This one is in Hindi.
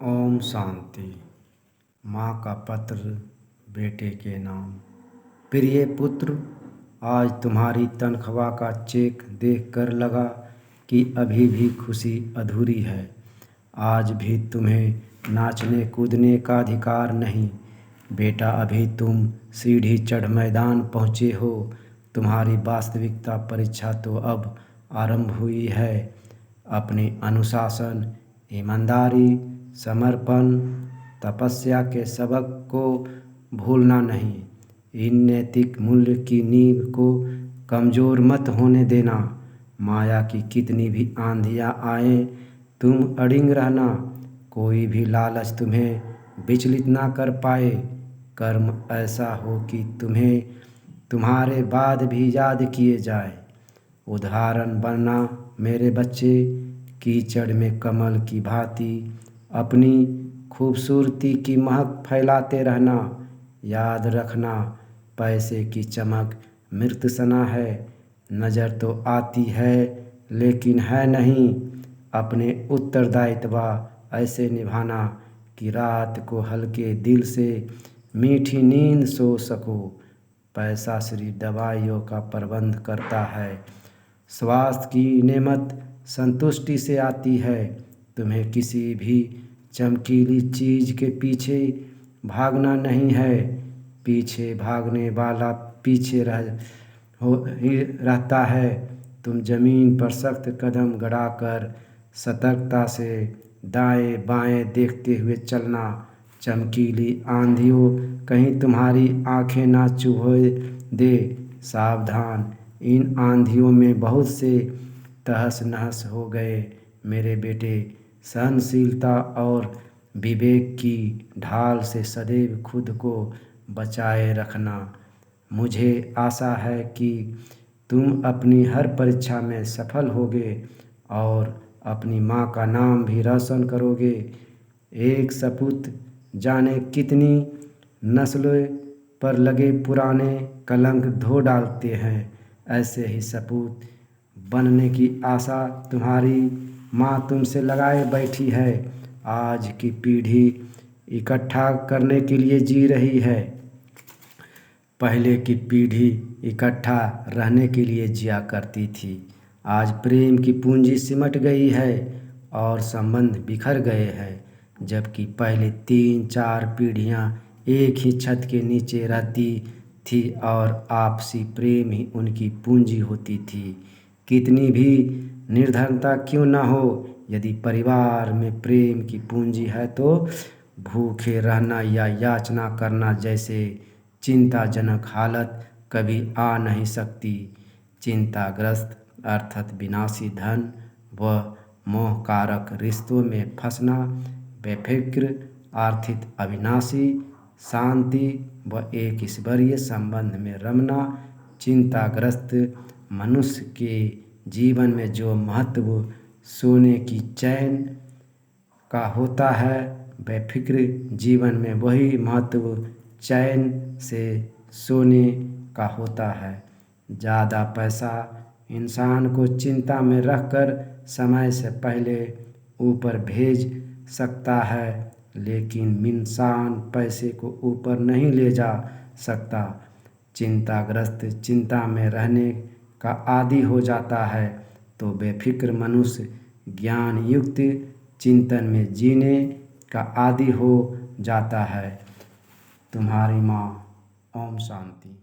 ओम शांति। माँ का पत्र बेटे के नाम। प्रिय पुत्र, आज तुम्हारी तनख्वाह का चेक देखकर लगा कि अभी भी खुशी अधूरी है। आज भी तुम्हें नाचने कूदने का अधिकार नहीं। बेटा, अभी तुम सीढ़ी चढ़ मैदान पहुँचे हो। तुम्हारी वास्तविकता परीक्षा तो अब आरंभ हुई है। अपने अनुशासन, ईमानदारी, समर्पण, तपस्या के सबक को भूलना नहीं। इन नैतिक मूल्य की नींव को कमज़ोर मत होने देना। माया की कितनी भी आंधियाँ आए, तुम अडिग रहना। कोई भी लालच तुम्हें विचलित ना कर पाए। कर्म ऐसा हो कि तुम्हें तुम्हारे बाद भी याद किए जाए। उदाहरण बनना मेरे बच्चे। कीचड़ में कमल की भांति अपनी खूबसूरती की महक फैलाते रहना। याद रखना, पैसे की चमक मृत सना है। नज़र तो आती है लेकिन है नहीं। अपने उत्तरदायित्व ऐसे निभाना कि रात को हल्के दिल से मीठी नींद सो सको। पैसा सिर्फ दवाइयों का प्रबंध करता है। स्वास्थ्य की नेमत संतुष्टि से आती है। तुम्हें किसी भी चमकीली चीज़ के पीछे भागना नहीं है। पीछे भागने वाला पीछे ही रहता है। तुम ज़मीन पर सख्त कदम गड़ाकर सतर्कता से दाएं बाएं देखते हुए चलना। चमकीली आंधियों कहीं तुम्हारी आंखें ना चुभो दे। सावधान, इन आंधियों में बहुत से तहस नहस हो गए। मेरे बेटे, सहनशीलता और विवेक की ढाल से सदैव खुद को बचाए रखना। मुझे आशा है कि तुम अपनी हर परीक्षा में सफल होगे और अपनी माँ का नाम भी रोशन करोगे। एक सपूत जाने कितनी नस्लों पर लगे पुराने कलंक धो डालते हैं। ऐसे ही सपूत बनने की आशा तुम्हारी माँ तुमसे लगाए बैठी है। आज की पीढ़ी इकट्ठा करने के लिए जी रही है। पहले की पीढ़ी इकट्ठा रहने के लिए जिया करती थी। आज प्रेम की पूंजी सिमट गई है और संबंध बिखर गए हैं। जबकि पहले 3-4 पीढ़ियाँ एक ही छत के नीचे रहती थी और आपसी प्रेम ही उनकी पूंजी होती थी। कितनी भी निर्धनता क्यों ना हो, यदि परिवार में प्रेम की पूंजी है तो भूखे रहना या याचना करना जैसे चिंताजनक हालत कभी आ नहीं सकती। चिंताग्रस्त अर्थात विनाशी धन व मोहकारक रिश्तों में फंसना, बेफिक्र आर्थिक अविनाशी शांति व एक ईश्वरीय संबंध में रमना। चिंताग्रस्त मनुष्य के जीवन में जो महत्व सोने की चैन का होता है, बेफिक्र जीवन में वही महत्व चैन से सोने का होता है। ज़्यादा पैसा इंसान को चिंता में रखकर समय से पहले ऊपर भेज सकता है, लेकिन इंसान पैसे को ऊपर नहीं ले जा सकता। चिंताग्रस्त चिंता में रहने का आदी हो जाता है तो बेफिक्र मनुष्य ज्ञान युक्त चिंतन में जीने का आदी हो जाता है। तुम्हारी माँ। ओम शांति।